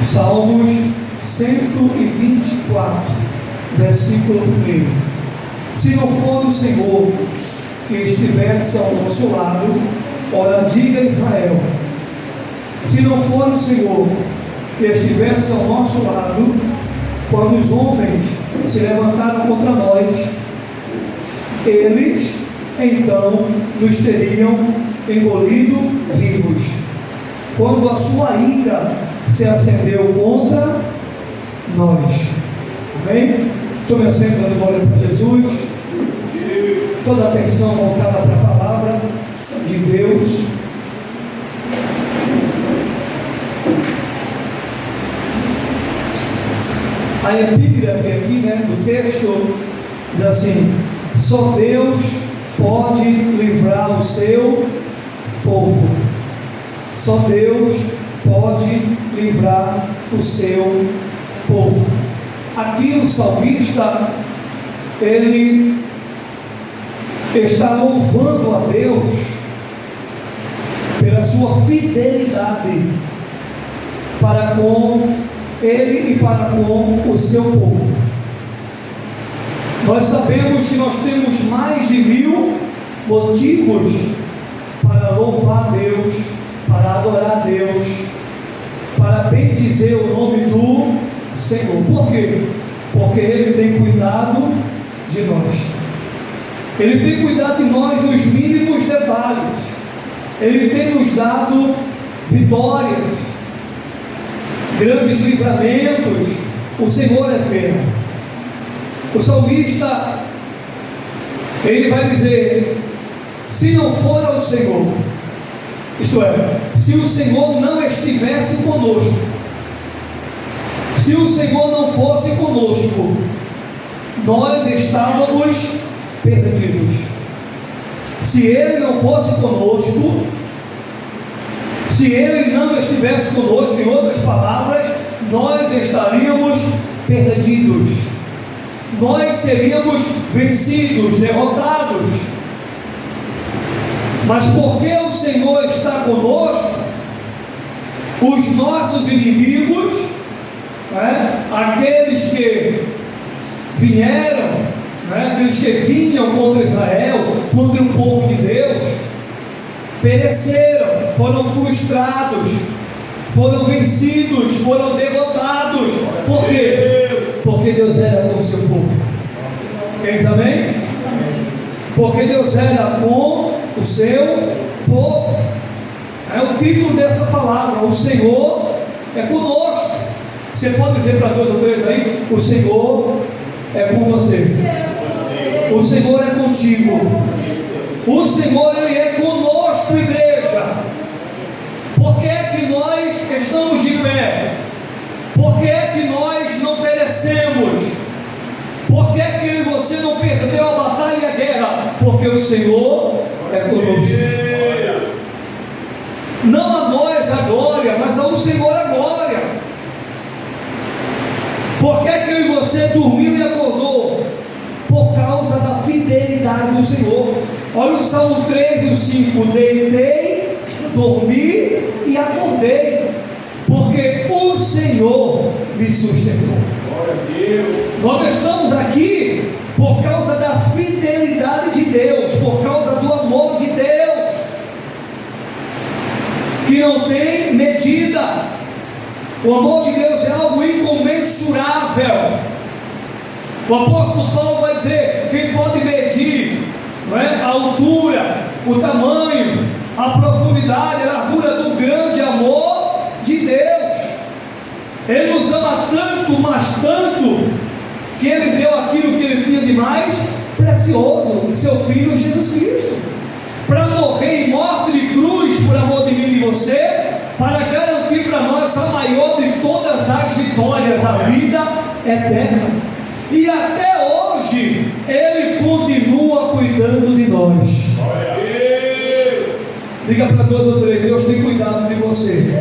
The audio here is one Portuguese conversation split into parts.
Salmos 124, versículo 1. Se não for o Senhor que estivesse ao nosso lado, ora diga Israel, se não for o Senhor que estivesse ao nosso lado, quando os homens se levantaram contra nós, eles então nos teriam engolido vivos. Quando a sua ira se acendeu contra nós. Amém? Tome assento, dando glória para Jesus. Toda a atenção voltada para a palavra de Deus. A epígrafe aqui, do texto diz assim: só Deus pode livrar o seu povo. Só Deus pode livrar o seu povo. Aqui o salmista, ele está louvando a Deus pela sua fidelidade para com ele e para com o seu povo. Nós sabemos que nós temos mais de 1000 motivos para louvar a Deus, para adorar a Deus, para bendizer o nome do Senhor. Por quê? Porque Ele tem cuidado de nós. Ele tem cuidado de nós nos mínimos detalhes. Ele tem nos dado vitórias, grandes livramentos. O Senhor é fiel. O salmista, ele vai dizer: se não for ao Senhor, isto é, se o Senhor não estivesse conosco, se o Senhor não fosse conosco, nós estávamos perdidos. Se Ele não fosse conosco, se Ele não estivesse conosco, em outras palavras, nós estaríamos perdidos. Nós seríamos vencidos, derrotados. Mas porque o Senhor está conosco, os nossos inimigos, aqueles que vieram, aqueles que vinham contra Israel, contra o povo de Deus, pereceram, foram frustrados, foram vencidos, foram derrotados. Por quê? Porque Deus era com o seu povo. Quem diz amém? Porque Deus era com o seu povo. É o título dessa palavra: o Senhor é conosco. Você pode dizer para 2 ou 3 aí: o Senhor é com você. O Senhor é contigo. O Senhor, Ele é conosco, igreja. Por que é que nós estamos de pé? Por que é que nós não perecemos? Por que é que você não perdeu a batalha e a guerra? Porque o Senhor é conosco. Não a nós a glória, mas ao Senhor a glória. Por que é que eu e você dormiu e acordou? Por causa da fidelidade do Senhor. Olha o Salmo 13 e o 5: deitei, dormi e acordei, porque o Senhor me sustentou. Glória a Deus. Nós estamos aqui por causa da fidelidade de Deus, por causa do amor de Deus, que não tem medida. O amor de Deus é algo incomensurável. O apóstolo Paulo vai dizer: quem pode medir a altura, o tamanho, a profundidade, a largura do grande amor de Deus? Ele nos ama tanto, mas tanto, que Ele deu aquilo que Ele tinha de mais precioso, seu Filho Jesus Cristo, para morrer em morte de cruz por amor de mim e de você, para garantir para nós a maior de todas as vitórias, a vida eterna. E até hoje Ele continua cuidando de nós. Diga para 2 ou 3: Deus tem cuidado de você.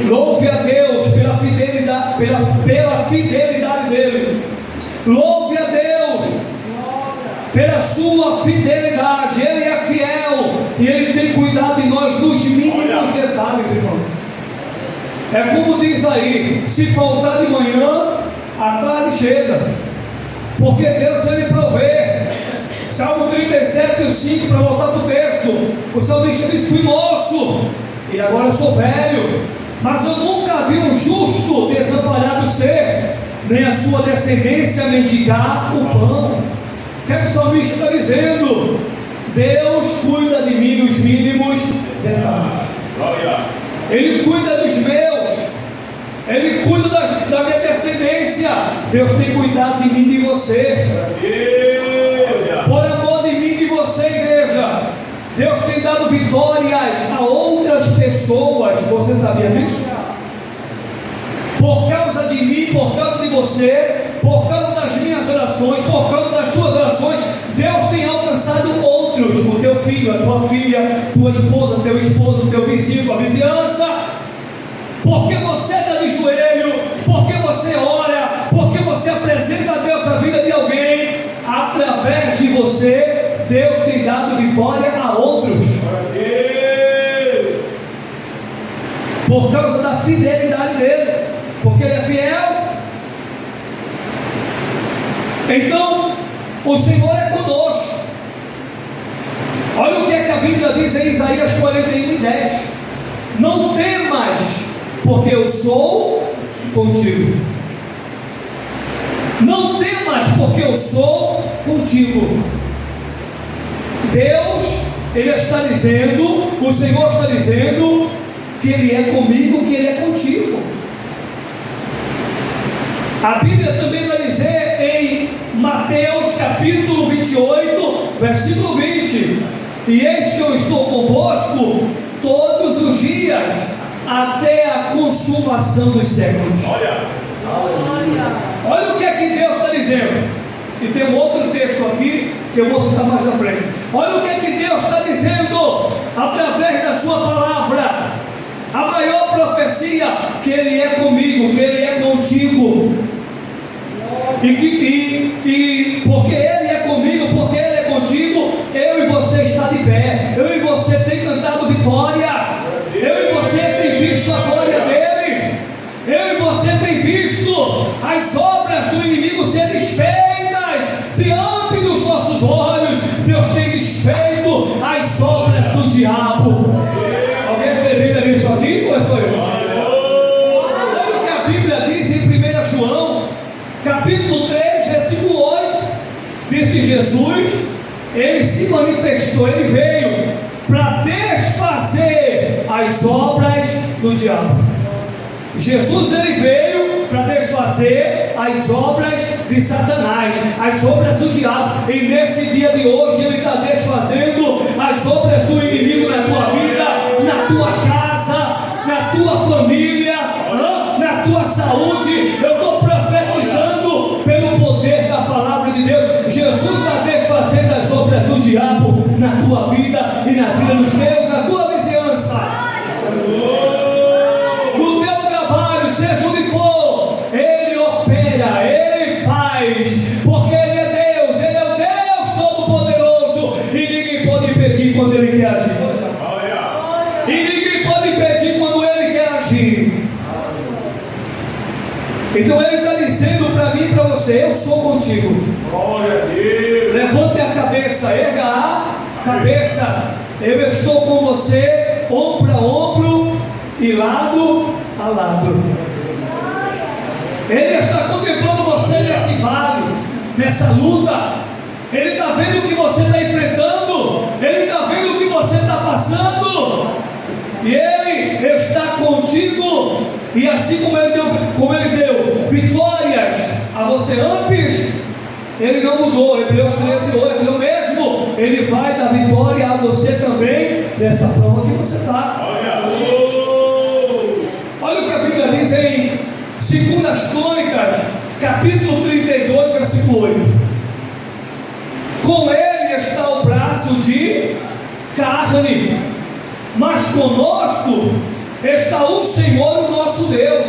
Louve a Deus pela fidelidade, pela fidelidade dele. Louve a Deus pela sua fidelidade. Ele é fiel e Ele tem cuidado de nós nos mínimos detalhes, irmão. É como diz aí: se faltar de manhã, a tarde chega, porque Deus ele provê. Salmo 37, 5, para voltar para o texto, o salmista diz: fui moço e agora sou velho, mas eu nunca vi um justo desamparado ser, nem a sua descendência mendigar o pão. O que é que o salmista está dizendo? Deus cuida de mim nos mínimos detalhes. Ele cuida dos meus, Ele cuida da minha descendência. Deus tem cuidado de mim e de você. Por amor de mim e de você, igreja, Deus tem dado vitórias a outras pessoas. Você sabia disso? Por causa de mim, por causa de você, por causa das minhas orações, por causa das tuas orações, Deus tem alcançado outros. O teu filho, a tua filha, tua esposa, teu esposo, teu vizinho, a vizinhança. Porque você está de joelho, porque você ora, porque você apresenta a Deus a vida de alguém, através de você, Deus tem dado vitória a outros. Por causa da fidelidade dele, porque ele é fiel. Então, o Senhor é conosco. Olha o que é que a Bíblia diz em Isaías 41:10: não temas, porque eu sou contigo. Não temas, porque eu sou contigo. Deus, Ele está dizendo, o Senhor está dizendo que Ele é comigo, que Ele é contigo. A Bíblia também vai dizer em Mateus capítulo 28, versículo 20: e eis que eu estou convosco todos os dias, até a consumação dos séculos. Olha o que é que Deus está dizendo. E tem um outro texto aqui que eu vou citar mais à frente. Olha o que é que Deus está dizendo através da sua palavra. A maior profecia: que Ele é comigo, que Ele é contigo. E porque Ele é comigo, porque Ele é contigo, eu e você está de pé. Eu e você tem cantado vitória. Eu e você tem visto a glória dele. Eu e você tem visto as obras do inimigo ser desfeitas diante dos nossos olhos. Deus tem desfeito as obras do diabo. Alguém acredita nisso aqui ou é só eu? Olha o que a Bíblia diz em 1 João capítulo 3, versículo 8. Diz que Jesus, Ele se manifestou, Ele veio para desfazer as obras do diabo. Jesus, Ele veio para desfazer as obras de Satanás, as obras do diabo. E nesse dia de hoje Ele está desfazendo as obras do inimigo na tua vida, na tua casa, na tua família, na tua saúde. Eu estou profetizando pelo poder da palavra de Deus. Jesus está desfazendo as obras do diabo na tua vida e na vida dos teus, na tua vizinhança, no teu trabalho, seja onde for. Ele opera, Ele faz, porque Ele é Deus, Ele é o Deus Todo-Poderoso, e ninguém pode impedir quando Ele quer agir. E ninguém pode impedir quando Ele quer agir. Então Ele está dizendo para mim e para você: eu sou contigo. Levante a cabeça, erga a cabeça. Eu estou com você, ombro a ombro e lado a lado. Ele está contemplando você nesse vale, nessa luta. Ele está vendo o que você está enfrentando. Ele está vendo o que você está passando. E Ele está contigo. E assim como Ele deu vitórias a você antes, Ele não mudou. Hebreus 13:8, Ele é o mesmo. Ele vai dar vitória a você também dessa prova que você está. Olha o que a Bíblia diz em 2 Crônicas capítulo 32, versículo 8: com Ele está o braço de carne, mas conosco está o Senhor, o nosso Deus,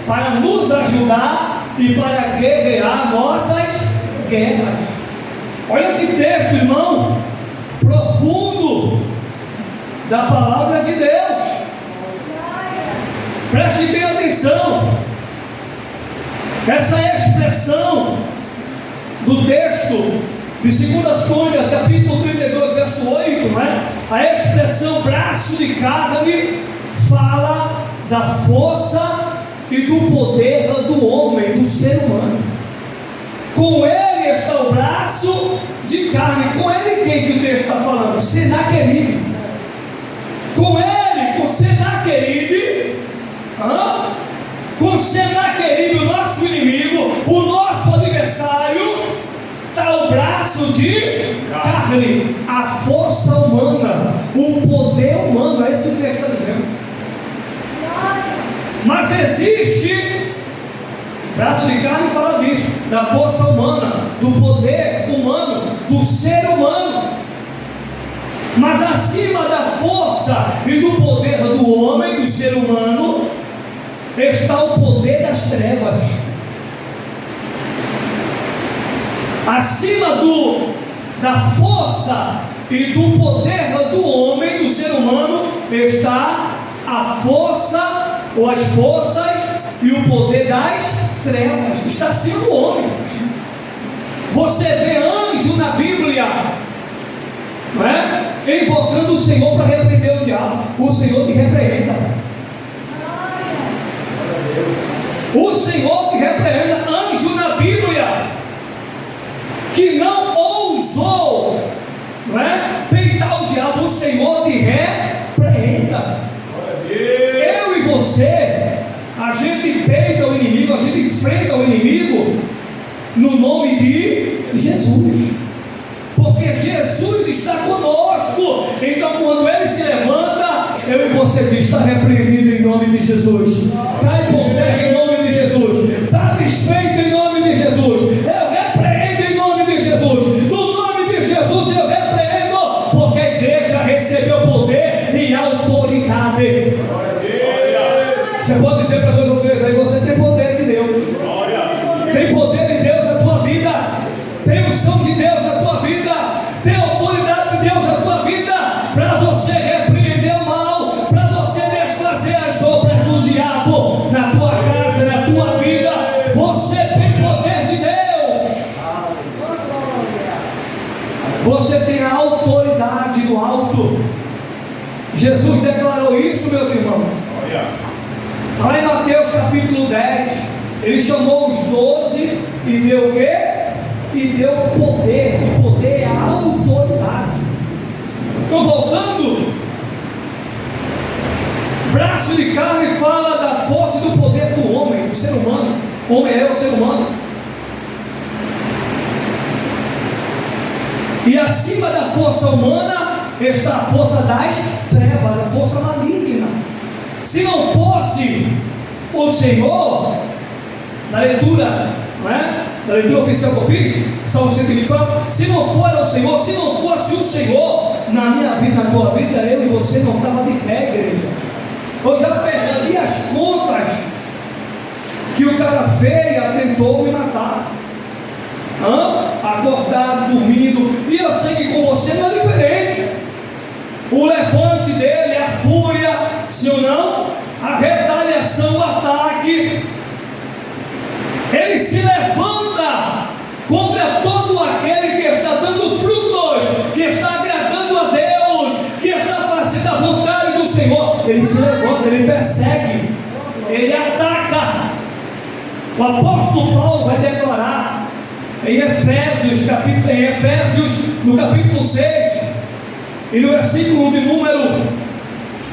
para nos ajudar e para guerrear nossas guerras. Olha que texto, irmão, profundo da palavra de Deus. Preste bem atenção. Essa é a expressão do texto de 2 Crônicas, capítulo 32, verso 8, não é? A expressão braço de carne fala da força e do poder do homem, do ser humano. Com ele está o braço de carne. Com ele quem que o texto está falando? Senaqueribe. Com ele, com Senaqueribe, com Senaqueribe, o nosso inimigo, o nosso adversário, está o braço de carne, a força humana, o poder humano. É isso que o texto está dizendo. Mas existe, braço de carne fala disso, da força humana, do poder humano, do ser humano. Mas acima da força e do poder do homem, do ser humano, está o poder das trevas. Acima da força e do poder do homem, do ser humano, está a força ou as forças e o poder das trevas. Está acima do homem. Você vê anjo na Bíblia, não é? Invocando o Senhor para repreender o diabo. O Senhor te repreenda. O Senhor te repreenda. Anjo na Bíblia que não ousou, não é, peitar o diabo, o Senhor te repreenda. Eu e você, a gente peita o inimigo, a gente enfrenta o inimigo no nome de Jesus, porque Jesus está conosco. Então quando ele se levanta, eu e você diz: está repreendido em nome de Jesus, cai por terra em nome de Jesus, está desfeito em nome de Jesus. Eu repreendo em nome de Jesus, no nome de Jesus eu repreendo, porque a igreja recebeu poder e autoridade. Você pode dizer para 2 ou 3 aí: você tem poder de Deus, tem poder de Deus na tua vida, tem unção de Deus na tua vida, tem autoridade de Deus na tua vida, para você repreender o mal, para você desfazer as obras do diabo na tua casa, na tua vida. Você tem poder de Deus, você tem a autoridade do alto. Jesus declarou isso, meus irmãos. Lá em Mateus capítulo 10, ele chamou os 12 e deu o quê? E deu poder. E poder é a autoridade. Então, voltando, braço de carne fala da força e do poder do homem, do ser humano. O homem é o ser humano. E acima da força humana está a força das trevas, a força maligna. Se não fosse o Senhor, na leitura, não é? Na leitura oficial que eu fiz, Salmo 124, se não for o Senhor, se não fosse o Senhor na minha vida, na tua vida, eu e você não estava de pé, igreja. Eu já perdi as contas que o cara feia tentou me matar. Acordado, dormindo. E eu sei que com você não é diferente. O levante dele, a fúria, se ou não, a retaliação, o ataque, ele se levanta contra todo aquele que está dando frutos, que está agradando a Deus, que está fazendo a vontade do Senhor. Ele se levanta, ele persegue, ele ataca. O apóstolo Paulo vai declarar em Efésios, no capítulo 6, e no versículo de número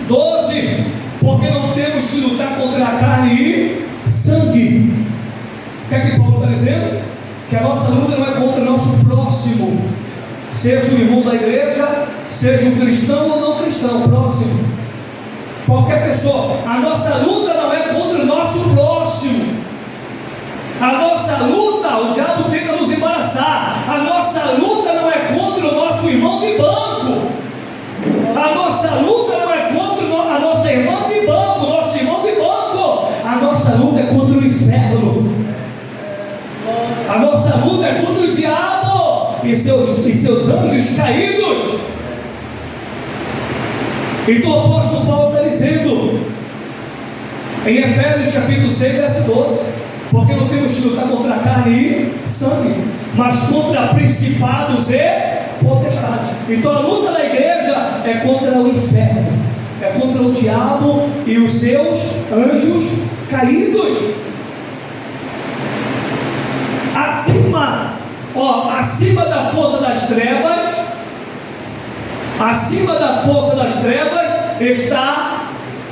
12: porque não temos que lutar contra a carne e sangue. O que é que Paulo está dizendo? Que a nossa luta não é contra o nosso próximo, seja o irmão da igreja, seja um cristão ou não cristão, próximo, qualquer pessoa. A nossa luta não é contra o nosso próximo. A nossa luta, o diabo tenta nos embaraçar. A nossa luta não é contra o nosso irmão de banco. A nossa luta não é contra a nossa irmã de banco, nosso irmão de banco. A nossa luta é contra o inferno. A nossa luta é contra o diabo e seus anjos caídos. Então o apóstolo Paulo está dizendo Em Efésios capítulo 6, verso 12. Porque não temos que lutar contra a carne e sangue, mas contra principados e potestades. Então a luta da igreja é contra o inferno, é contra o diabo e os seus anjos caídos. Acima da força das trevas, acima da força das trevas está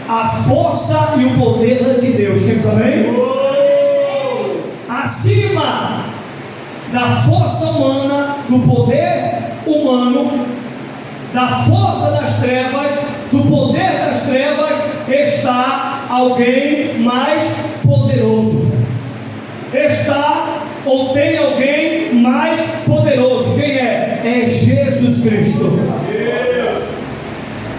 a força e o poder de Deus. Quem diz amém? Acima da força humana, do poder humano, da força das trevas, do poder das trevas, está alguém mais poderoso. Está ou tem alguém mais poderoso. Quem é? É Jesus Cristo.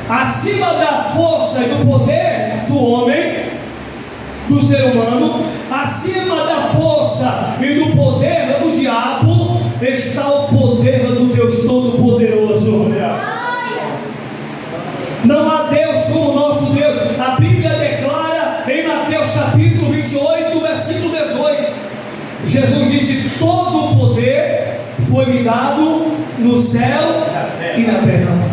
Acima da força e do poder do homem, do ser humano, acima da força e do poder do diabo, está o poder do Deus Todo-Poderoso. Não há Deus como nosso Deus. A Bíblia declara em Mateus capítulo 28, versículo 18, Jesus disse: todo o poder foi me dado no céu e na terra.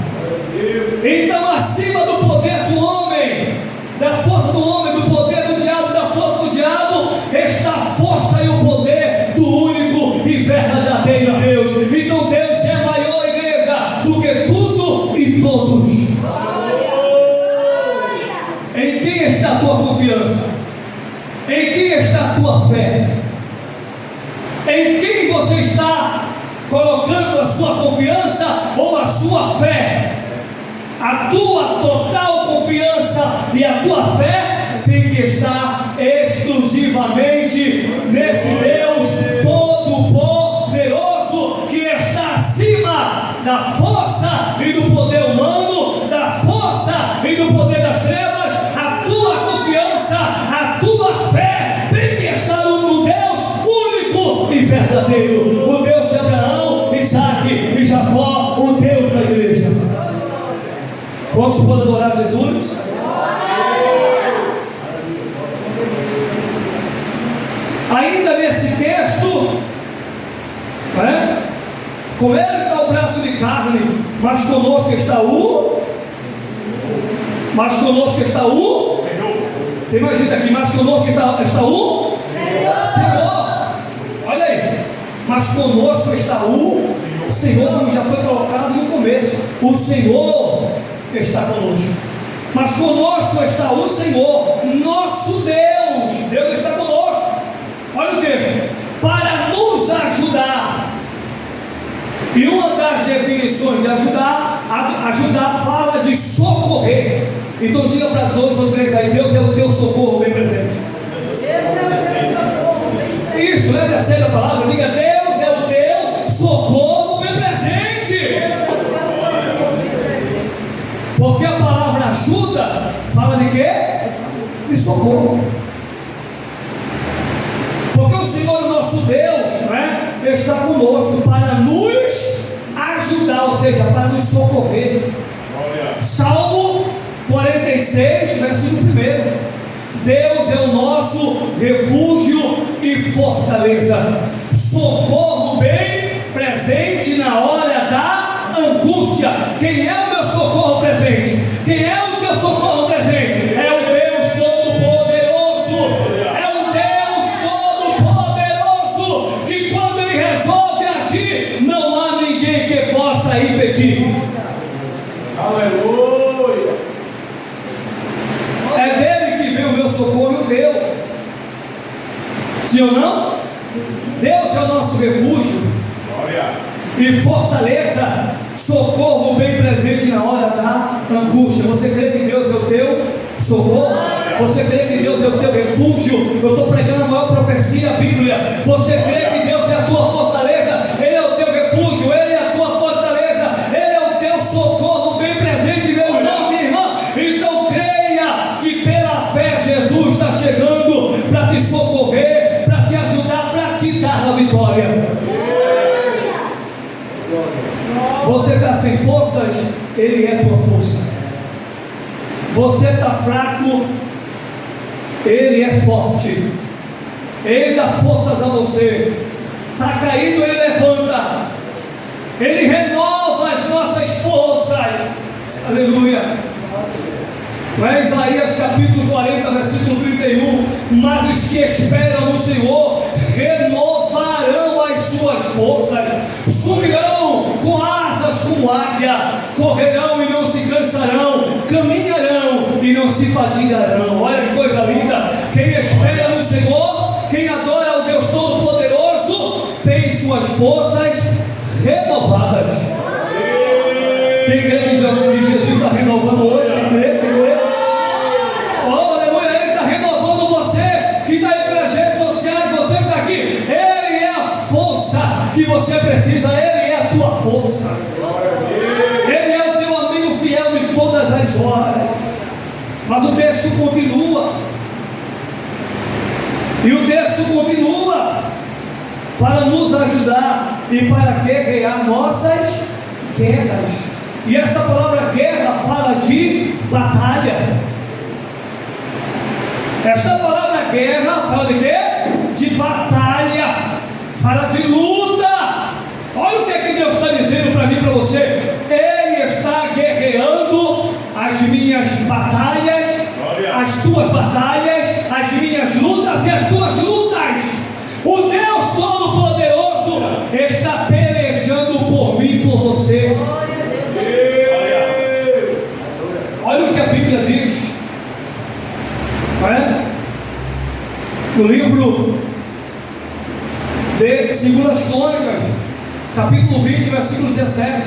Então, acima do poder do homem, da força do homem, do poder do diabo, da força do diabo, está a força e o poder do único e verdadeiro Deus. Então Deus é maior, igreja, do que tudo e todos. Em quem está a tua confiança? Em quem está a tua fé? Em quem você está colocando a sua confiança ou a sua fé? A tua total confiança e a tua fé tem que estar exclusivamente nesse Deus Todo-Poderoso, que está acima da força e do poder humano, da força e do poder das trevas. A tua confiança, a tua fé tem que estar no Deus único e verdadeiro, o Deus de Abraão, Isaac e Jacó, o Deus da igreja. Quantos podem adorar Jesus? Ainda nesse texto, com ele está o braço de carne, mas conosco está o tem mais gente aqui, mas conosco está o Senhor. Olha aí, mas conosco está o Senhor, como já foi colocado no começo. O Senhor está conosco, mas conosco está o Senhor, nosso Deus. Deus está conosco. Olha o texto: para nos ajudar. E uma das definições de ajudar fala de socorrer. Então diga para 2 ou 3 aí: Deus é o teu socorro bem presente. Isso, não é a séria palavra. Diga: Deus é o teu socorro bem presente. Porque a palavra ajuda fala de quê? De socorro. Porque o Senhor, nosso Deus, está conosco para nos ajudar, ou seja, para nos socorrer. Salmo 46, versículo 1. Deus é o nosso refúgio e fortaleza, socorro bem presente na hora da angústia. Quem é o meu socorro presente? Quem é o teu socorro presente? É o Deus Todo-Poderoso. É o Deus Todo-Poderoso, que quando Ele resolve agir, não há ninguém que possa impedir. Aleluia! É dele que vem o meu socorro e o teu. Sim ou não? Deus é o nosso refúgio e fortaleza, socorro bem presente na hora da angústia. Você crê que Deus é o teu socorro? Você crê que Deus é o teu refúgio? Eu estou pregando a maior profecia bíblica. Você crê que Deus é a tua fortaleza? Ele é o teu refúgio, Ele é a tua fortaleza, Ele é o teu socorro bem presente, meu irmão, minha irmã. Então creia que pela fé Jesus está chegando para te socorrer, para te ajudar, para te dar a vitória. Você está sem forças, Ele é tua força. Você está fraco, Ele é forte, Ele dá forças a você. Está caído, Ele levanta, Ele renova as nossas forças. Aleluia. É Isaías capítulo 40, versículo 31. Mas os que esperam no Senhor renovarão as suas forças, subirão com asas como águia, correrão e não se cansarão, caminharão e não se fatigarão. Olha que coisa linda. Quem espera no Senhor, quem adora ao Deus Todo-Poderoso, tem suas forças renovadas. Quem crê que Jesus está renovando hoje? Quem crê? Quem crê? Oh, aleluia, Ele está renovando você, que está aí pelas redes sociais, você que está aqui. Ele é a força que você precisa, Ele é a tua força. Ele é o teu amigo fiel em todas as horas. Mas o texto continua. E o texto continua para nos ajudar e para guerrear nossas guerras. E essa palavra guerra fala de batalha. Esta palavra guerra fala de quê? De batalha, fala de luta. Olha o que é que Deus está dizendo para mim e para você. Ele está guerreando as minhas batalhas, as tuas batalhas, as minhas lutas e as tuas lutas. O Deus Todo-Poderoso está pelejando por mim e por você. Olha o que a Bíblia diz, não é? No livro de 2 Crônicas, capítulo 20, versículo 17.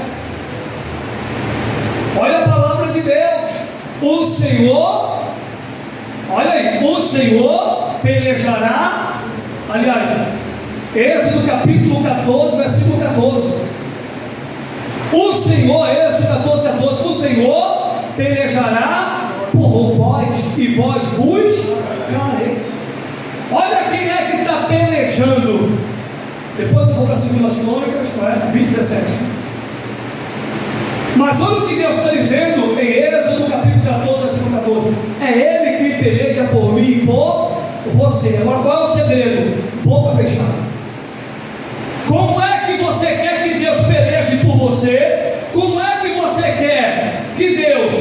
Olha a palavra de Deus. O Senhor, olha aí, o Senhor pelejará. Aliás, Êxodo capítulo 14, versículo 14. O Senhor, Êxodo 14, 14. O Senhor pelejará por vós e vós vos calareis. Olha quem é que está pelejando. Depois eu vou para 2 Crônicas, não é? 20, 17. Mas olha o que Deus está dizendo em Êxodo capítulo 14, versículo 14. É Ele que peleja por mim e por você. Agora qual é o segredo? Boca fechada. Como é que você quer que Deus peleje por você? Como é que você quer que Deus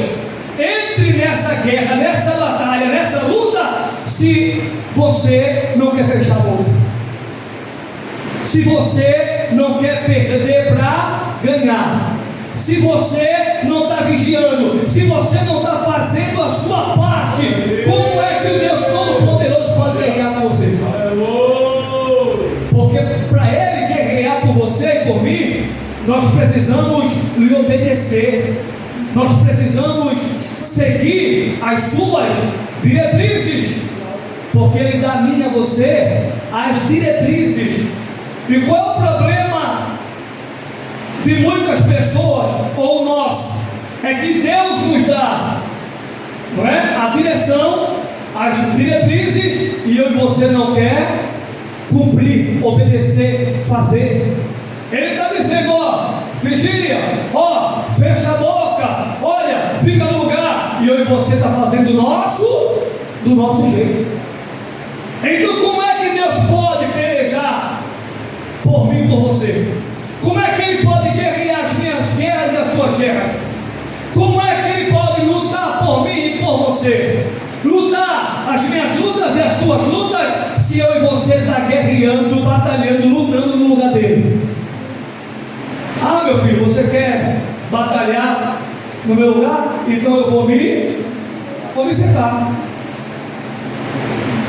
entre nessa guerra, nessa batalha, nessa luta, se você não quer fechar a boca? Se você não quer perder para ganhar? Se você não está vigiando? Se você não está fazendo a sua parte? Como é que o Deus Todo-Poderoso pode guerrear por você? Porque para Ele guerrear por você e por mim, nós precisamos lhe obedecer. Nós precisamos seguir as suas diretrizes, porque Ele dá a mim e a você as diretrizes. E qual é o problema de muitas pessoas, ou nosso? É que Deus nos dá, não é? A direção, as diretrizes, e eu e você não quer cumprir, obedecer, fazer. Ele está dizendo, ó, vigia, ó, fecha a boca, olha, fica no lugar, e eu e você está fazendo do nosso jeito. Então como é que Deus pode pelejar por mim e por você? Como é que Ele pode guerrear as minhas guerras e as tuas guerras? Como é que Ele pode lutar por mim e por você? Lutar as minhas lutas e as tuas lutas, se eu e você está guerreando, batalhando, lutando no lugar dele. Ah, meu filho, você quer batalhar no meu lugar? Então eu vou me sentar.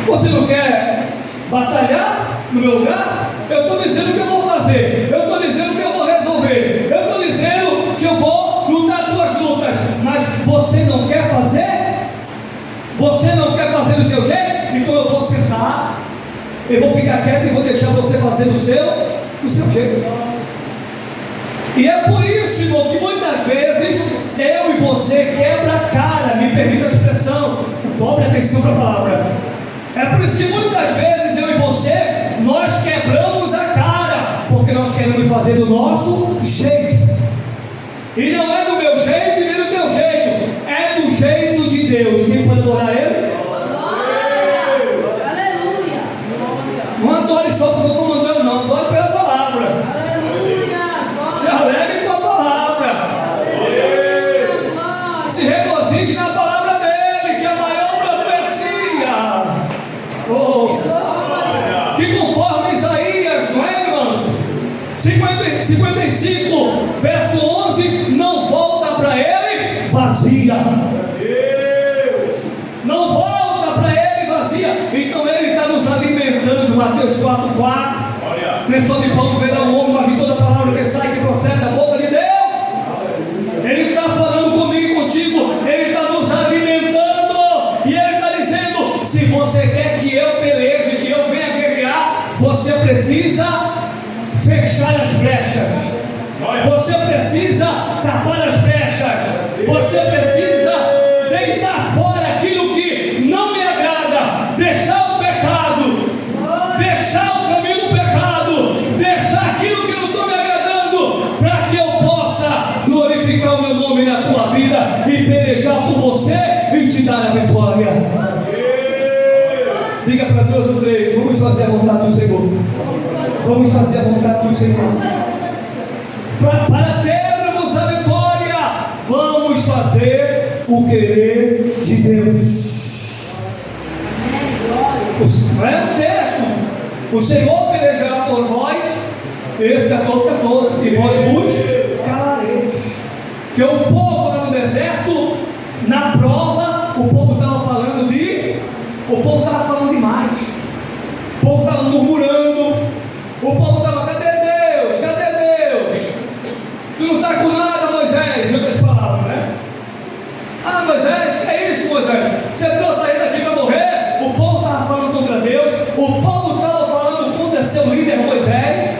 Você não quer batalhar no meu lugar? Eu estou dizendo o que eu vou fazer, eu estou dizendo o que eu vou resolver, eu estou dizendo que eu vou lutar tuas lutas, mas você não quer fazer? Você não quer fazer do seu jeito? Então eu vou sentar, eu vou ficar quieto e vou deixar você fazer do seu jeito. E é por isso, irmão, que muitas vezes eu e você quebra a cara, me permita a expressão, dobre atenção para a palavra. É por isso que muitas vezes eu e você, nós quebramos a cara, porque nós queremos fazer do nosso jeito. E não é do meu jeito e nem do teu jeito, é do jeito de Deus. Quem pode adorar Ele? Oh, que conforme Isaías, não é, irmãos? 55, verso 11, não volta para ele vazia. Não volta para ele vazia. Então ele está nos alimentando. Mateus 4,4. Não é só de pão que verá o homem, mas de toda palavra que sai, que procede da boca de Deus. Ele está falando comigo e contigo. Ele está nos alimentando. E ele está dizendo: se você quer que eu peleje, que eu venha guerrear, você precisa fechar as brechas. Você precisa tapar as brechas. Você precisa deitar fora aquilo que não me agrada. Deixar o pecado. Deixar o caminho do pecado. Deixar aquilo que não está me agradando, para que eu possa glorificar o meu nome na tua vida e pelejar por você e te dar a vitória. Diga para 2 ou 3: vamos fazer a vontade do Senhor. Vamos fazer a vontade do Senhor. Para termos a vitória, vamos fazer o querer de Deus. Não é um texto. O Senhor pelejará por nós. Esse 14, e vós vos calareis. Que o povo lá no deserto, na prova, o povo estava falando demais. O povo estava murmurando. O povo estava: cadê Deus? Cadê Deus? Tu não está com nada, Moisés. Em outras palavras, né? Ah, Moisés, que é isso, Moisés? Você trouxe ele daqui para morrer? O povo estava falando contra Deus. O povo estava falando contra seu líder Moisés.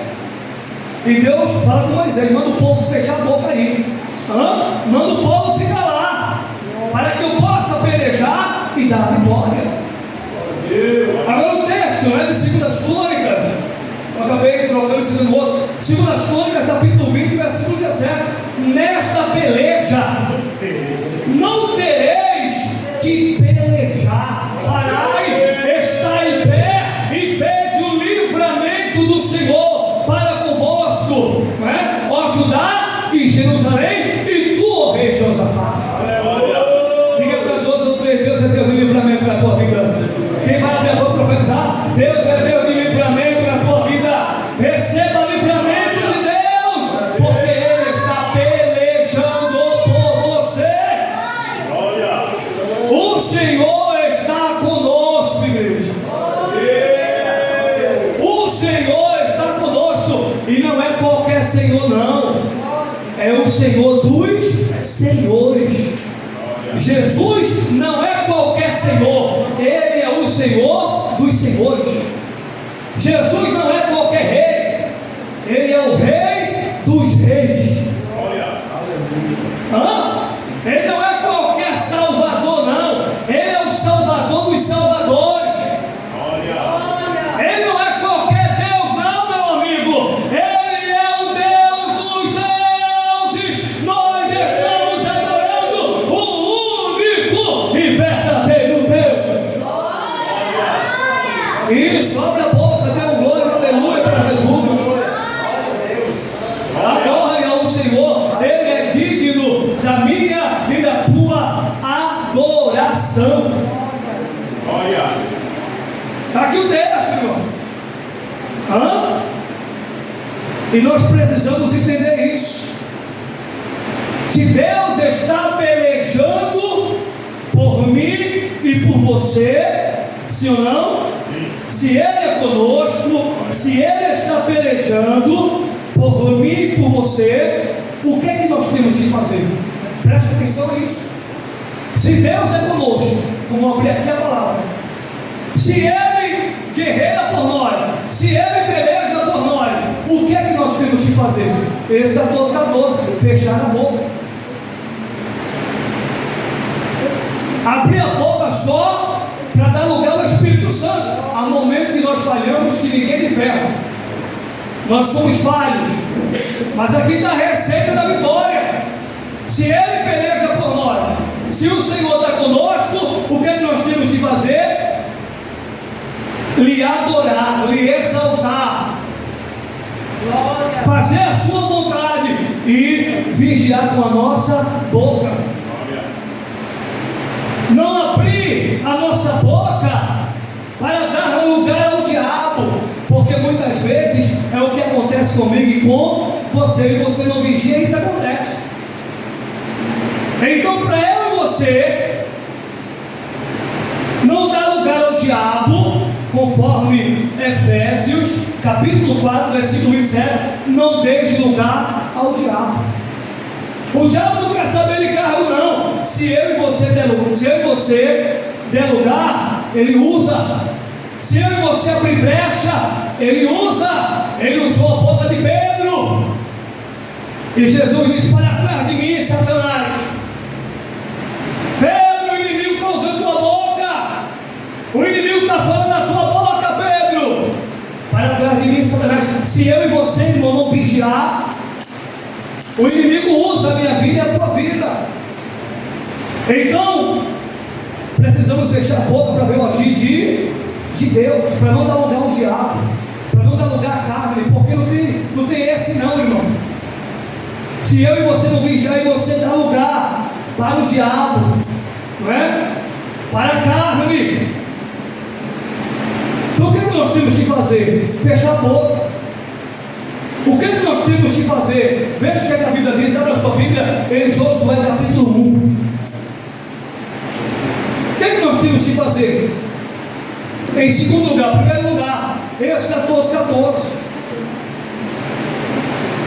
E Deus fala com Moisés: manda o povo fechar a boca aí. Manda o povo se calar, para que eu possa pelejar e dar a vitória. Agora o texto, não é de 2 Crônicas. Eu acabei trocando esse no outro. 2 Crônicas, capítulo 20, versículo 17. Nesta peleja não tereis que pelejar. Parai, está em pé e vede o livramento do Senhor para convosco, não é? Ó Judá e Jerusalém, e tu, ó rei Josafá. Diga para 2 ou 3: Deus é Deus de livramento na tua vida. Quem vai abrir a boca profetizar? Deus é Deus de livramento na tua vida. Receba livramento de Deus, porque Ele está pelejando por você. O Senhor está conosco, igreja. O Senhor está conosco. E não é qualquer Senhor, não. É o Senhor dos senhores. Jesus não é qualquer Senhor. Ele é o Senhor dos senhores. Jesus não é qualquer rei. Ele é o rei dos reis. Ele não é qualquer salvador, não. Ele é o salvador dos salvadores. Ele não é qualquer Deus, não, meu amigo. Ele é o Deus dos deuses. Nós estamos adorando o único e verdadeiro Deus. Isso, abre a boca, dê um glória, aleluia para Jesus. Adore ao Senhor, Ele é digno da minha e da tua adoração. Está aqui o texto, irmão. E nós precisamos entender isso. Se Deus está pelejando por mim e por você, sim ou não? Sim. Se Ele é conosco, se Ele está pelejando por mim e por você, o que é que nós temos que fazer? Preste atenção nisso. Se Deus é conosco, vamos abrir aqui a palavra. Se Ele guerreia por nós, se Ele peleja por nós, o que é que nós temos que fazer? Esse 14, fechar a boca. Abrir a boca só para dar lugar ao Espírito Santo. Há momentos que nós falhamos que ninguém de ferro. Nós somos falhos. Mas aqui está a receita da vitória. Se Ele peleja por nós, se o Senhor está conosco, o que é que nós temos que fazer? Lhe adorar, lhe exaltar, fazer a sua vontade e vigiar com a nossa boca. Não abrir a nossa boca para dar comigo e com você, e você não vigia, isso acontece. Então, para eu e você não dar lugar ao diabo, conforme Efésios, capítulo 4, versículo 27, não deixe lugar ao diabo. O diabo não quer saber de carro, não. Se eu e você der lugar, ele usa. Se eu e você abrir brecha, ele usa. Ele usou a boca de Pedro. E Jesus disse: para trás de mim, Satanás. Pedro, o inimigo está usando tua boca. O inimigo está falando na tua boca, Pedro. Para trás de mim, Satanás. Se eu e você, irmão, não vigiar, o inimigo usa a minha vida e a tua vida. Então, precisamos fechar a boca para ver o agir de Deus, para não dar lugar ao diabo, para não dar lugar à carne, porque não tem esse não, irmão. Se eu e você não vigiar e você dar lugar para o diabo, não é? Para a carne, então o que nós temos que fazer? Fechar a boca. O que nós temos que fazer? Veja o que a Bíblia diz, abra a sua Bíblia em Josué capítulo 1. O que nós temos que fazer? Em segundo lugar, primeiro lugar, Êxodo 14:14.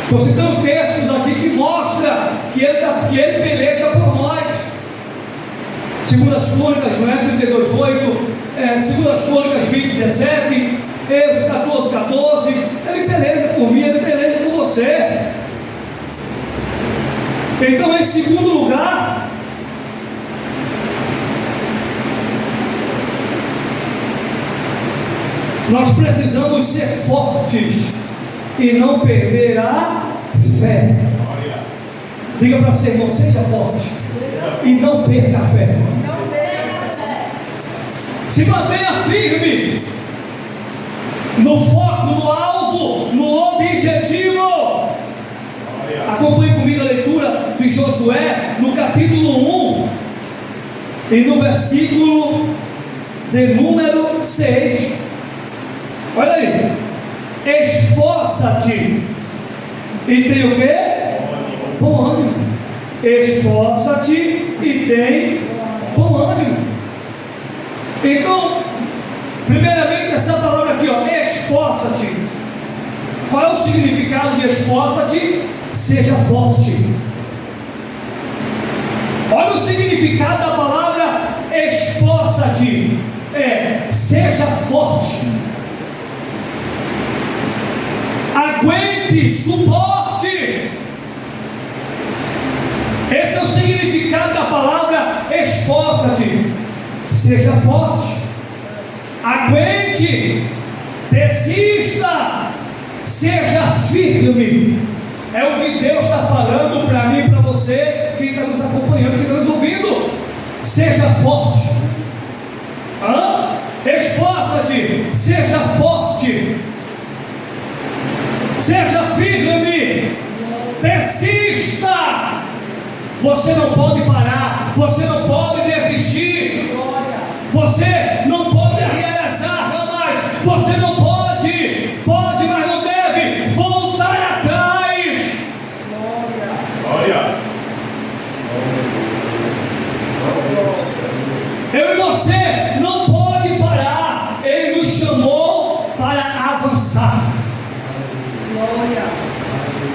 Estou citando textos aqui que mostram que ele peleja por nós. Segundas Crônicas, não é? 32:8, Segundas Crônicas 20:17, Êxodo 14:14. Ele peleja por mim, ele peleja por você. Então, em segundo lugar, nós precisamos ser fortes e não perder a fé. Diga para você, irmão, seja forte e não perca a fé. Se mantenha firme no foco, no alvo, no objetivo. Acompanhe comigo a leitura de Josué no capítulo 1 e no versículo de número 6. Olha aí: esforça-te e tem o que? Bom ânimo. Esforça-te e tem bom ânimo. Então, primeiramente, essa palavra aqui, ó, esforça-te. Qual é o significado de esforça-te? Seja forte. Olha o significado da palavra esforça-te: seja forte. Aguente, suporte. Esse é o significado da palavra esforça-te. Seja forte, aguente, persista, seja firme. É o que Deus está falando para mim e para você, que está nos acompanhando, que está nos ouvindo. Seja forte. Esforça-te, seja forte. Seja firme, persista. Você não pode parar, você não pode desistir, você não pode realizar jamais, você não pode, mas não deve voltar atrás. Eu e você não pode parar. Ele nos chamou para avançar.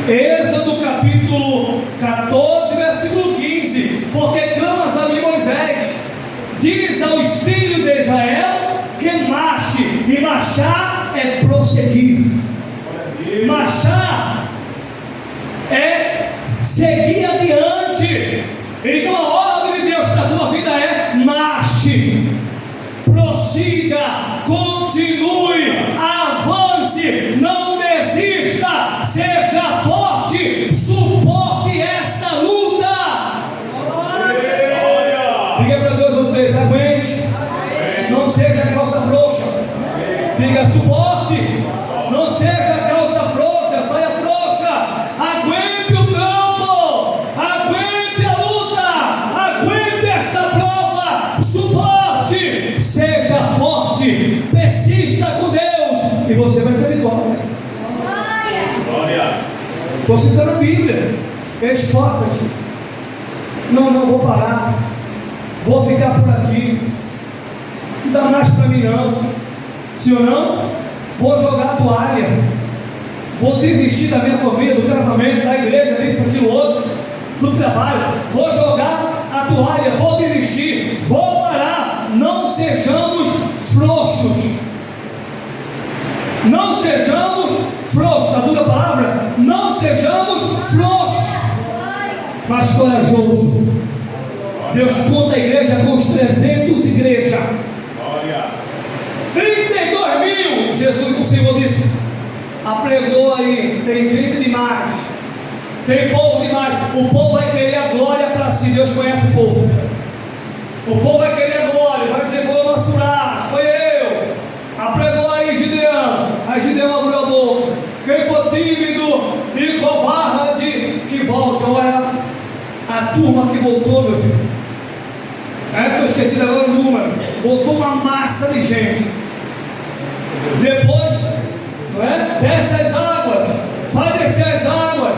Êxodo capítulo 14, versículo 15: porque clamas a mim, Moisés, diz aos filhos de Israel que marche, e marchar é prosseguir. Marchar é seguir adiante. Então a ordem de Deus para a tua vida é: marche, prossiga, continue, avance, não desista, seja forte, suporte esta luta. Diga para 2 ou 3, aguente, não seja calça frouxa. Diga suporte, não seja calça frouxa, saia frouxa. Aguente o trampo, aguente a luta, aguente esta prova, suporte, seja forte, persista com Deus e você vai ter vitória. Estou citando a Bíblia. Esforça-te. Não vou parar. Vou ficar por aqui. Não dá mais para mim não. Se ou não, vou jogar a toalha. Vou desistir da minha família, do casamento, da igreja, disso, aquilo, outro, do trabalho. Vou jogar a toalha, vou desistir, vou parar. Não sejamos frouxos. Não sejamos frouxos. A dura palavra, não sejamos frouxos, mas corajoso. Deus conta a igreja com os 300 igrejas. 32 mil, Jesus, o Senhor disse, apregou aí, tem gente demais, tem povo demais, o povo vai querer a glória para si, Deus conhece o povo, vai querer a glória, vai dizer, foi o nosso braço, foi eu, apregou aí Gideão, aí Gideão abriu a boca, quem for tímido e covarde, que volta. Olha, a turma que voltou, meu filho, estou esquecido agora o número, voltou uma massa de gente. Depois, não é? Desce as águas, vai descer as águas,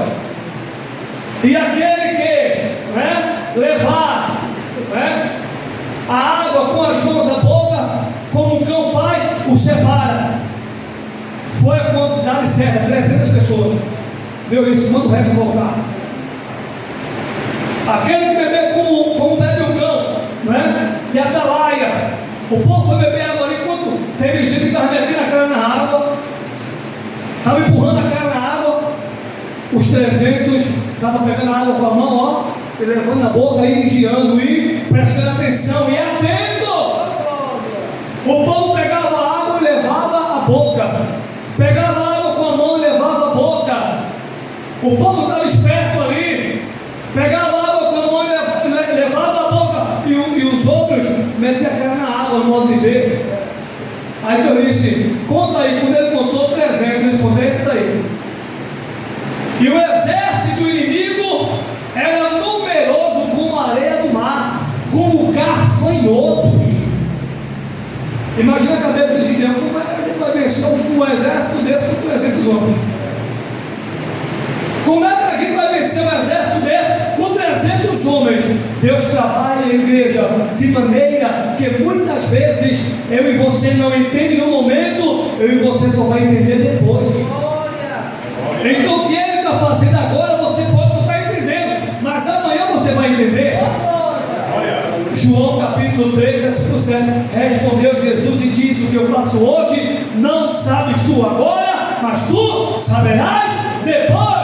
e aquele que, não é? Levar, não é? A água com as mãos à boca, como um cão faz, o separa. Foi a quantidade certa, 300 pessoas. Deus disse, manda o resto voltar. Aquele que beber como bebe o cão, não é? E a atalaia, o povo foi beber água ali, quando teve gente que estava metendo a cara na água, estava empurrando a cara na água, os 300 estavam pegando a água com a mão, ó, e levando na boca, e vigiando, e prestando atenção, e atento. O povo pegava a água e levava a boca, pegava a água com a mão e levava a boca. O povo estava esperto ali, pegava a água com a mão e levava a boca, e os outros metiam a cara na água, no modo de dizer. Aí eu disse, conta aí, quando ele contou 300, ele respondeu isso daí. E o exército inimigo era numeroso como a areia do mar, como gafanhotos. Imagina a cabeça de Gideão, como é que a gente vai vencer um exército desse com 300 homens? Como é que a gente vai vencer um exército desse com 300 homens? Deus trabalha em igreja de maneira que muitas vezes eu e você não entendem no momento, eu e você só vai entender depois. Então o que ele está fazendo agora você pode não estar entendendo, mas amanhã você vai entender. João capítulo 3, versículo 7, respondeu Jesus e disse, o que eu faço hoje, não sabes tu agora, mas tu saberás depois.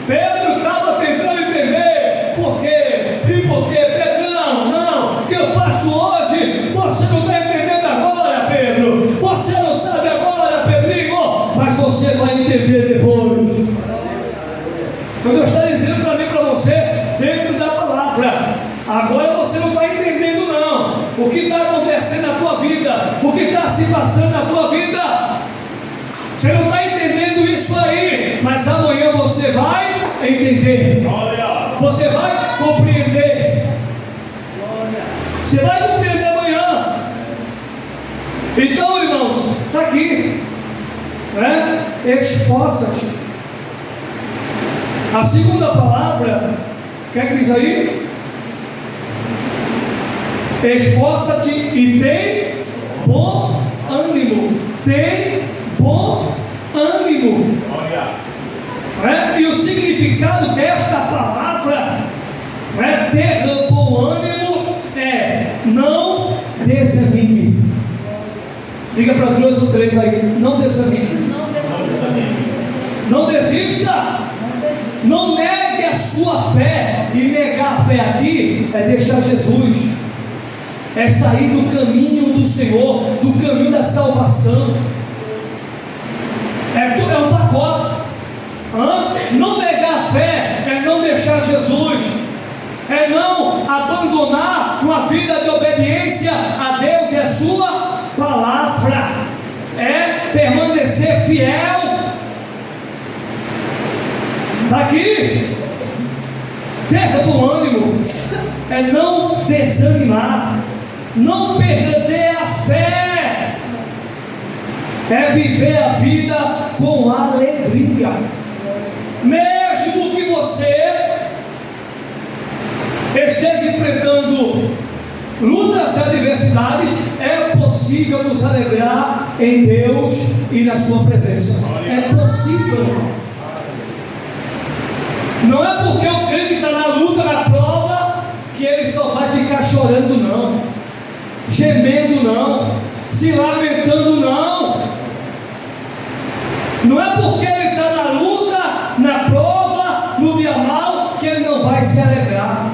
Pedro estava tentando entender, por quê? E por quê? Pedrão, não, o que eu faço hoje, você não está entendendo agora, Pedro, você não sabe agora, Pedrinho, mas você vai entender depois. Então Deus está dizendo para mim e para você, dentro da palavra, agora você não está entendendo não, o que está acontecendo na tua vida, o que está se passando na tua vida, você não está entendendo isso aí, mas amanhã você vai entender, você vai compreender, você vai compreender amanhã. Então, irmãos, está aqui, né? Esforça-te. A segunda palavra, quer que diz aí? Esforça-te e tem bom ânimo. Tem bom ânimo. E o significado desta palavra, ter bom ânimo, é não desanime. Diga para 2 ou 3 aí, não desanime. Não desista. Não negue a sua fé. E negar a fé aqui é deixar Jesus, é sair do caminho do Senhor, do caminho da salvação. É um pacote. Não negar a fé é não deixar Jesus, é não abandonar uma vida de obediência a Deus e a sua palavra, é permanecer fiel. Está aqui, ter bom ânimo, é não desanimar, não perder a fé, é viver a vida com alegria. luta. Mesmo que você esteja enfrentando lutas e adversidades, é possível nos alegrar em Deus e na sua presença. É possível, irmão. Não é porque o crente está na luta, na prova, que ele só vai ficar chorando, não, gemendo, não, se lamentando, não. Não é porque ele está na luta, na prova, no dia mal, que ele não vai se alegrar,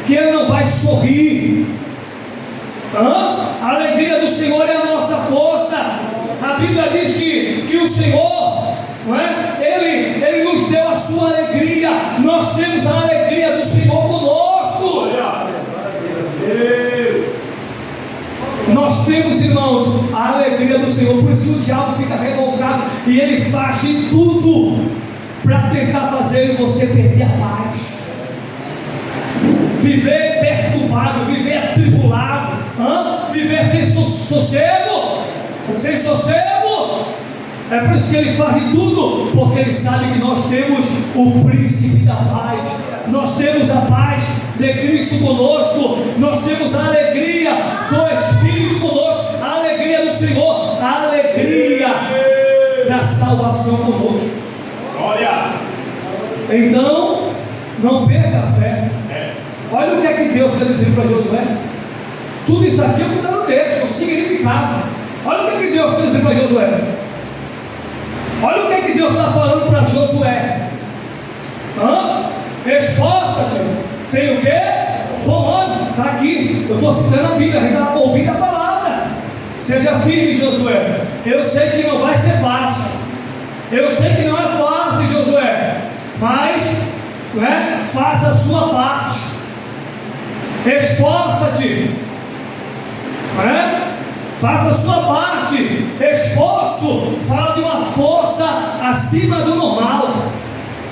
que ele não vai sorrir. A alegria do Senhor é a nossa força. A Bíblia diz que o Senhor, não é? Ele nos deu a sua alegria. Nós temos a alegria do Senhor conosco. Nós temos, irmãos, a alegria do Senhor. Por isso que o diabo fica revoltado e ele faz de tudo para tentar fazer você perder a paz, viver perturbado, viver atribulado, viver sem sossego, sem sossego. É por isso que ele faz de tudo, porque ele sabe que nós temos o príncipe da paz, nós temos a paz de Cristo conosco, nós temos a alegria do Espírito conosco, a alegria do Senhor, a alegria da salvação conosco. Glória! Então, não perca a fé. Olha o que é que Deus está dizendo para Josué. Tudo isso aqui é o que está no texto, o significado. Olha o que é que Deus está dizendo para Josué. Olha o que é que Deus está falando para Josué. Esforça-te. Tem o quê? Bom ânimo. Está aqui. Eu estou citando a Bíblia, a gente está ouvindo a palavra. Seja firme, Josué. Eu sei que não vai ser fácil. Eu sei que não é fácil, Josué. Mas, faça a sua parte. Esforça-te, faça a sua parte. Esforço fala de uma força acima do normal,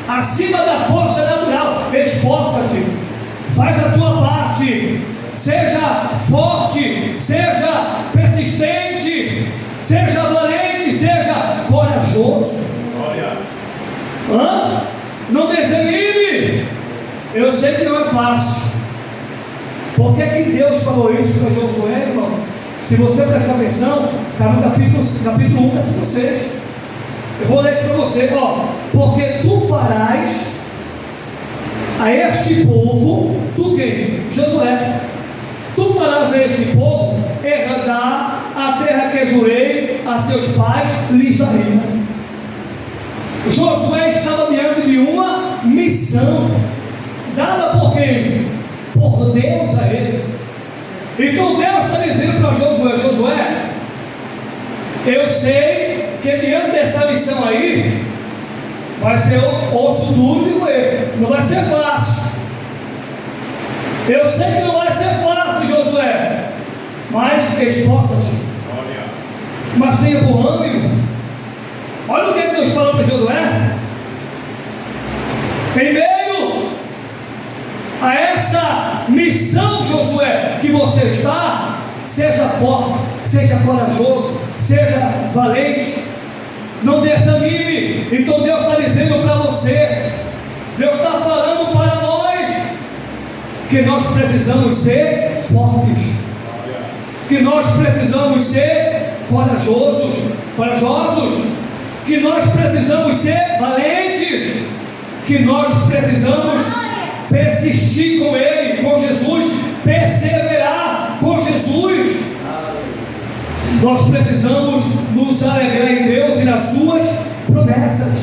acima da força natural. Esforça-te, faz a tua parte, seja forte, seja persistente, seja valente, seja corajoso. Não desanime. Eu sei que não é fácil. Por que que Deus falou isso para Josué, irmão? Se você prestar atenção, está no capítulo 1, versículo 6. Eu vou ler para você, porque tu farás a este povo, tu quem? Josué. Tu farás a este povo herdar a terra que jurei a seus pais, lhes daria. Josué estava diante de uma missão, dada por quem? Por Deus a ele. Então Deus está dizendo para Josué, eu sei que diante dessa missão aí vai ser osso duro de roer, não vai ser fácil. Eu sei que não vai ser fácil, Josué, mas esforça-te, mas tenha bom ânimo. Olha o que Deus falou para Josué. Em meio a essa missão, Josué, que você está, seja forte, seja corajoso, seja valente, não desanime. Então Deus está dizendo para você, Deus está falando para nós, que nós precisamos ser fortes, que nós precisamos ser corajosos, que nós precisamos ser valentes, que nós precisamos persistir com Ele, com Jesus, perseverar com Jesus. Nós precisamos nos alegrar em Deus e nas suas promessas.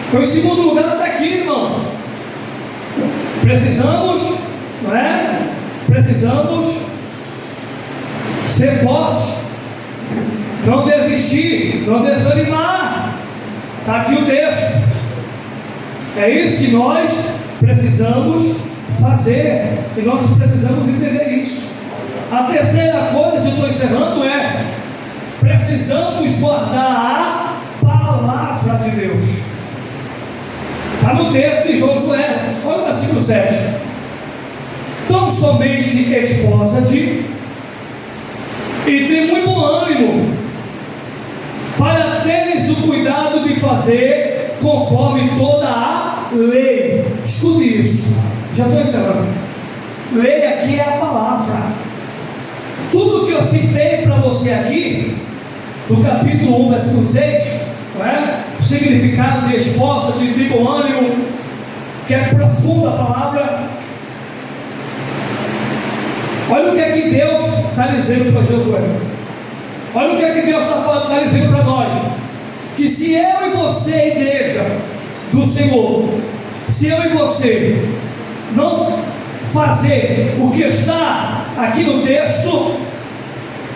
Então, em segundo lugar, está aqui, irmão. Precisamos, Precisamos ser fortes, não desistir, não desanimar. Está aqui o texto. É isso que nós precisamos fazer, e nós precisamos entender isso. A terceira coisa, eu estou encerrando, precisamos guardar a palavra de Deus. Está no texto de Josué, olha o versículo 7. Tão somente esforça-te e tem muito bom ânimo, para teres o cuidado chamado de fazer conforme toda a lei. Escute isso. Já estou encerrando. Lei aqui é a palavra. Tudo que eu citei para você aqui, no capítulo 1, versículo 6, não é? O significado de esforço, de tribo ânimo, que é profunda a palavra. Olha o que é que Deus está dizendo para Josué. Olha o que é que Deus está dizendo para nós. Que se eu e você, igreja do Senhor, se eu e você não fazer o que está aqui no texto,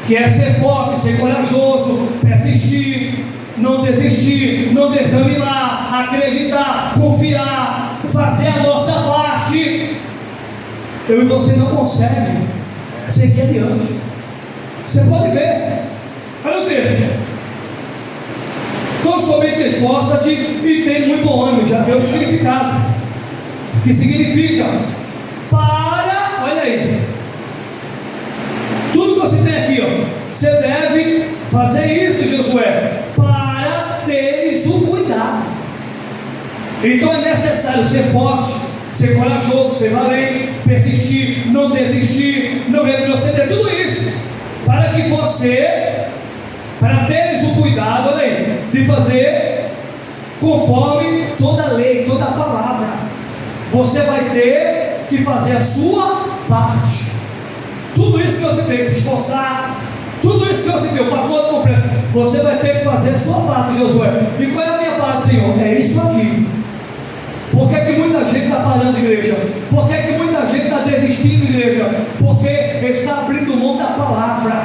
que é ser forte, ser corajoso, persistir, não desistir, não desanimar, acreditar, confiar, fazer a nossa parte, eu e você não consegue seguir adiante. Você pode ver, olha o texto. Então somente esforça-te e tem muito bom ânimo. Já deu o significado, que significa para, olha aí, tudo que você tem aqui, ó, você deve fazer isso, Josué, para teres o cuidado. Então é necessário ser forte, ser corajoso, ser valente, persistir, não desistir, não retroceder, tudo isso, para que você, para teres o cuidado, olha aí, de fazer conforme toda a lei, toda a palavra. Você vai ter que fazer a sua parte. Tudo isso que você tem que se esforçar, tudo isso que você tem, o pacote completo, você vai ter que fazer a sua parte, Josué. E qual é a minha parte, Senhor? É isso aqui. Por que muita gente está parando, igreja? Por que muita gente está desistindo, igreja? Porque está abrindo mão da palavra,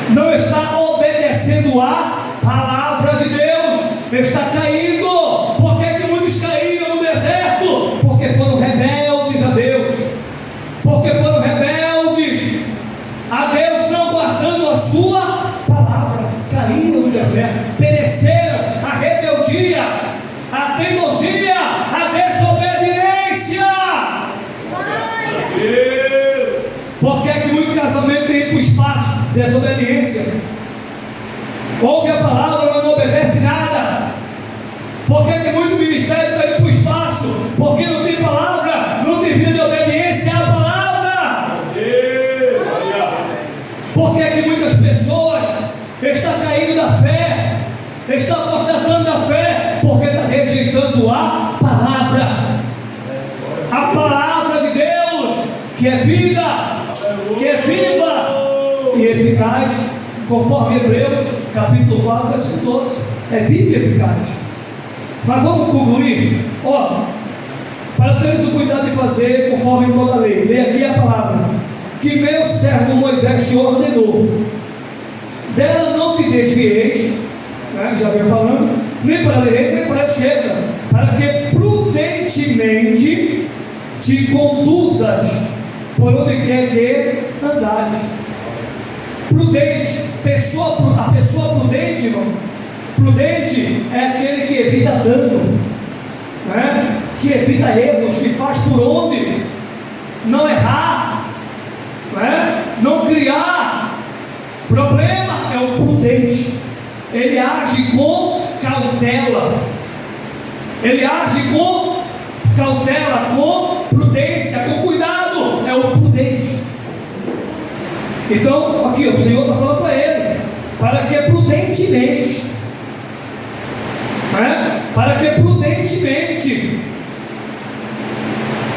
não está obedecendo a palavra de Deus, está caindo. Por que muitos caíram no deserto? Porque foram rebeldes a Deus, porque foram rebeldes a Deus, não guardando a sua palavra, caíram no deserto, pereceram. A rebeldia, a teimosia, a desobediência. Por que muito casamento tem ido para o espaço? Desobediência. Ouve a palavra, mas não obedece nada. Por que muito ministério está indo para o espaço? Porque não tem palavra, não tem vida de obediência à palavra. Por que muitas pessoas estão caindo da fé, estão apostatando da fé? Porque está rejeitando a palavra de Deus, que é vida, que é viva e eficaz, conforme Hebreus capítulo 4, versículo 12, é viva e eficaz. Mas vamos concluir. Ó, para teres o cuidado de fazer conforme toda a lei, lê aqui a palavra que meu servo Moisés te ordenou, dela não te desvieis, né? Já venho falando, nem para a direita nem para a esquerda, para que prudentemente te conduzas por onde quer que andares. Prudente, a pessoa prudente, irmão, prudente é aquele que evita dano, né? Que evita erros, que faz por onde não errar, né? Não criar problema. É o prudente. Ele age com cautela, ele age com cautela, com prudência, com cuidado. É o prudente. Então, aqui o Senhor está falando para ele, para que prudentemente, né? Para que prudentemente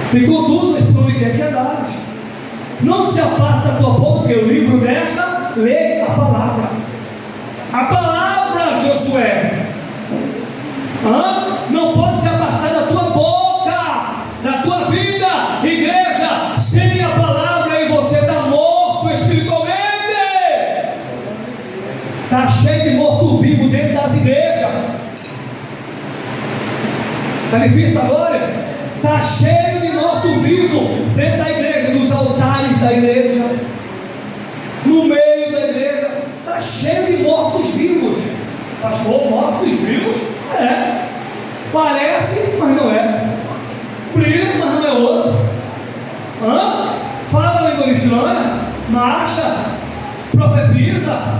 te conduzas por onde quer que andares. Não se aparta da tua boca, porque o livro desta lei, a palavra. A palavra, Josué, não pode se apartar da tua boca, da tua vida, igreja. Sem a palavra e você está morto espiritualmente. Está cheio de morto-vivo dentro das igrejas. Está difícil agora? Está cheio de morto-vivo dentro da igreja, nos altares da igreja, no meio da igreja. Está cheio de mortos-vivos. Pastor, mortos-vivos? É. Parece, mas não é. Brilha, mas não é outro. Fala língua estranha, marcha, profetiza,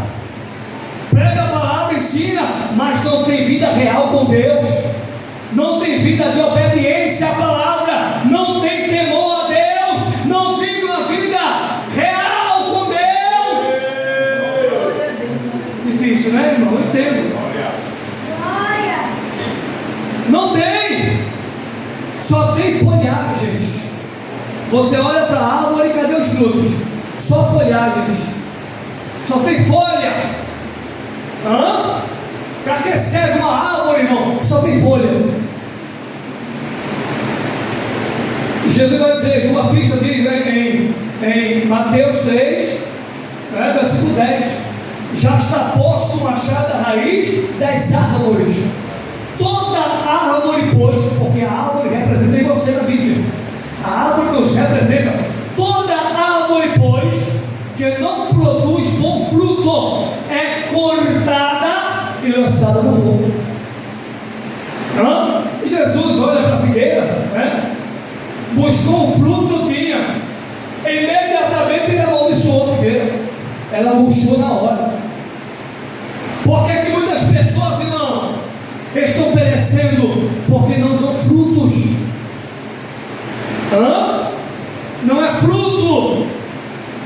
prega a palavra, ensina, mas não tem vida real com Deus, não tem vida de obediência à palavra, não tem temor a Deus, não vive uma vida real com Deus. Difícil, né, irmão? Eu entendo. Não tem, só tem folhagens. Você olha para a árvore, cadê os frutos? Só folhagens, só tem folha. Para que serve uma árvore, irmão? Só tem folha. Jesus vai dizer, uma pista diz em Mateus 3, versículo 10: já está posto o machado à raiz das árvores. Toda árvore, pois, porque a árvore representa em você na Bíblia, a árvore nos representa. Toda árvore, pois, que não produz bom fruto é cortada e lançada no fogo. Jesus olha para a figueira, buscou um fruto, não tinha, imediatamente ele amaldiçoou a figueira, ela murchou na hora. Por que muitas pessoas, irmão, estão perecendo? Porque não dão frutos. Não é fruto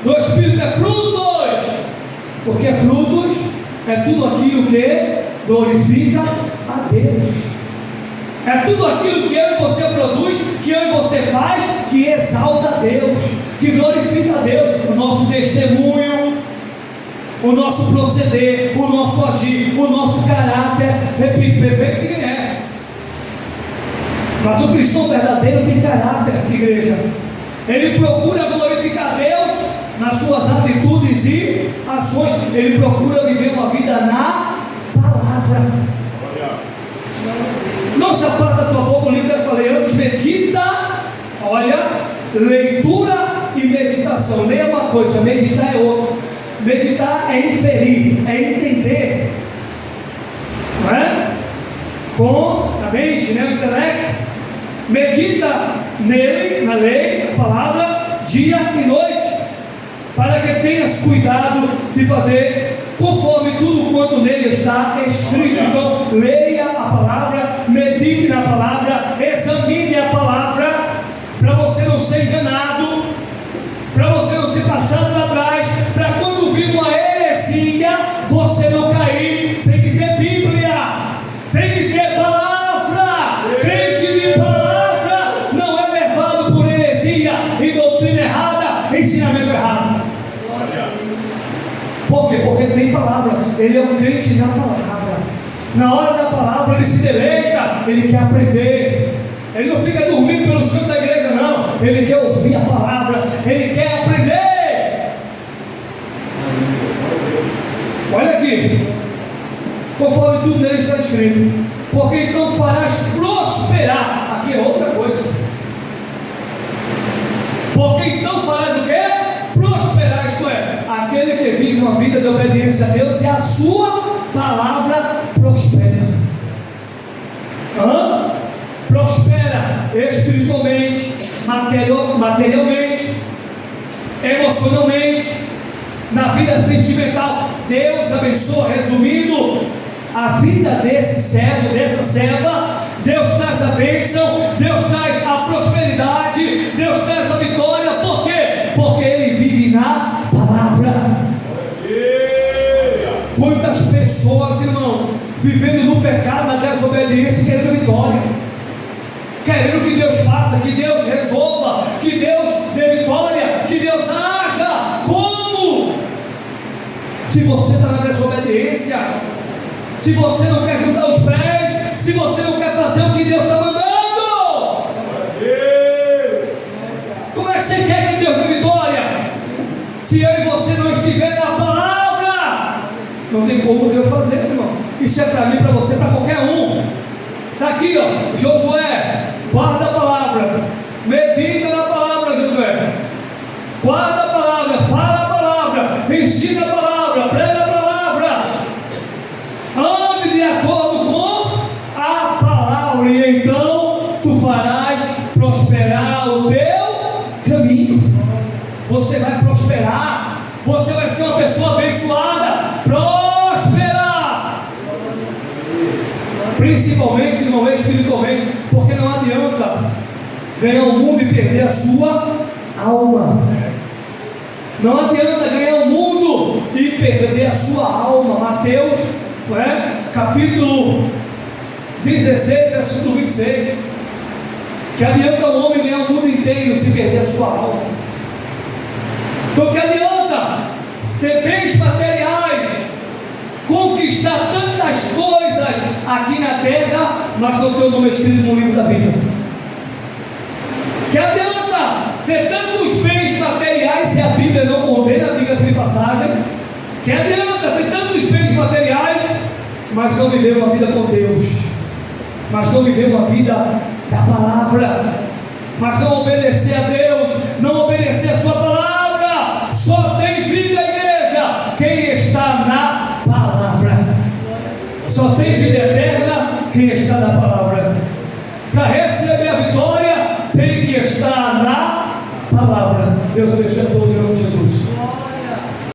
do Espírito, é frutos. Porque frutos é tudo aquilo que glorifica a Deus, é tudo aquilo que eu e você produz, que eu e você faz, que exalta a Deus, que glorifica a Deus. O nosso testemunho, o nosso proceder, o nosso agir, o nosso caráter. Repito, perfeito ninguém é, mas o cristão verdadeiro tem caráter, igreja. Ele procura glorificar a Deus nas suas atitudes e ações. Ele procura viver uma vida na palavra. Não se aparta da tua boca o livro das Leandros, medita. Olha, leitura e meditação. Leia uma coisa, meditar é outra. Meditar é inferir, é entender, não é? Com a mente, né? O intelecto. Medita nele, na lei, na palavra, dia e noite, para que tenhas cuidado de fazer conforme tudo quanto nele está escrito. Então, leia a palavra, medite na palavra, examine a palavra, para você não ser enganado, para você não ser passado para trás, para quando vir uma heresia, você não cair. Tem que ter Bíblia, tem que ter palavra. Crente de palavra não é levado por heresia e doutrina errada, ensinamento errado. Por quê? Porque tem palavra. Ele é um crente na palavra. Na hora da palavra ele se deleita, ele quer aprender. Ele não fica dormindo pelos cantos da igreja, não. Ele quer ouvir a palavra, ele quer aprender. Olha aqui, conforme tudo nele está escrito, porque então farás prosperar. Aqui é outra coisa. Porque então farás o quê? Prosperar, isto é, aquele que vive uma vida de obediência a Deus, e a sua palavra prospera. Prospera espiritualmente, materialmente, emocionalmente, na vida sentimental. Deus abençoa. Resumindo, a vida desse servo, dessa serva, Deus traz a bênção, Deus traz a prosperidade, Deus traz a vitória. Por quê? Porque ele vive na palavra. Quantas pessoas, irmão, vivendo no pecado, na desobediência, querendo vitória, querendo que Deus faça, que Deus resolva, que Deus dê vitória, que Deus haja. Como? Se você está na desobediência, se você não quer juntar os pés, se você não quer fazer o que Deus está mandando, como é que você quer que Deus dê vitória? Se eu e você não estiver na palavra, não tem como Deus fazer, irmão. Isso é para mim, para você, para qualquer um. Está aqui, ó, Josué, guarda a palavra, medita na palavra, Josué, guarda a palavra, fala a palavra, ensina a palavra, prega a palavra, ande de acordo com a palavra, e então tu farás prosperar o teu caminho. Você vai prosperar, você vai ser uma pessoa abençoada, prosperará. principalmente, não é espiritualmente, porque não adianta ganhar o mundo e perder a sua alma. Não adianta ganhar o mundo e perder a sua alma. Mateus, capítulo 16, versículo 26. Que adianta o homem ganhar o mundo inteiro se perder a sua alma? Então que adianta ter bens materiais, conquistar tantas coisas aqui na terra, mas não ter o nome escrito no livro da vida? Que adianta ter tantos bens materiais se a Bíblia não condena, diga-se de passagem? Que adianta ter tantos bens materiais, mas não viver uma vida com Deus, mas não viver uma vida da palavra, mas não obedecer a Deus, não obedecer a sua palavra? Só tem vida, igreja, quem está na palavra. Só tem vida eterna quem está na palavra. Para receber a vitória, tem que estar na palavra. Deus abençoe a todos.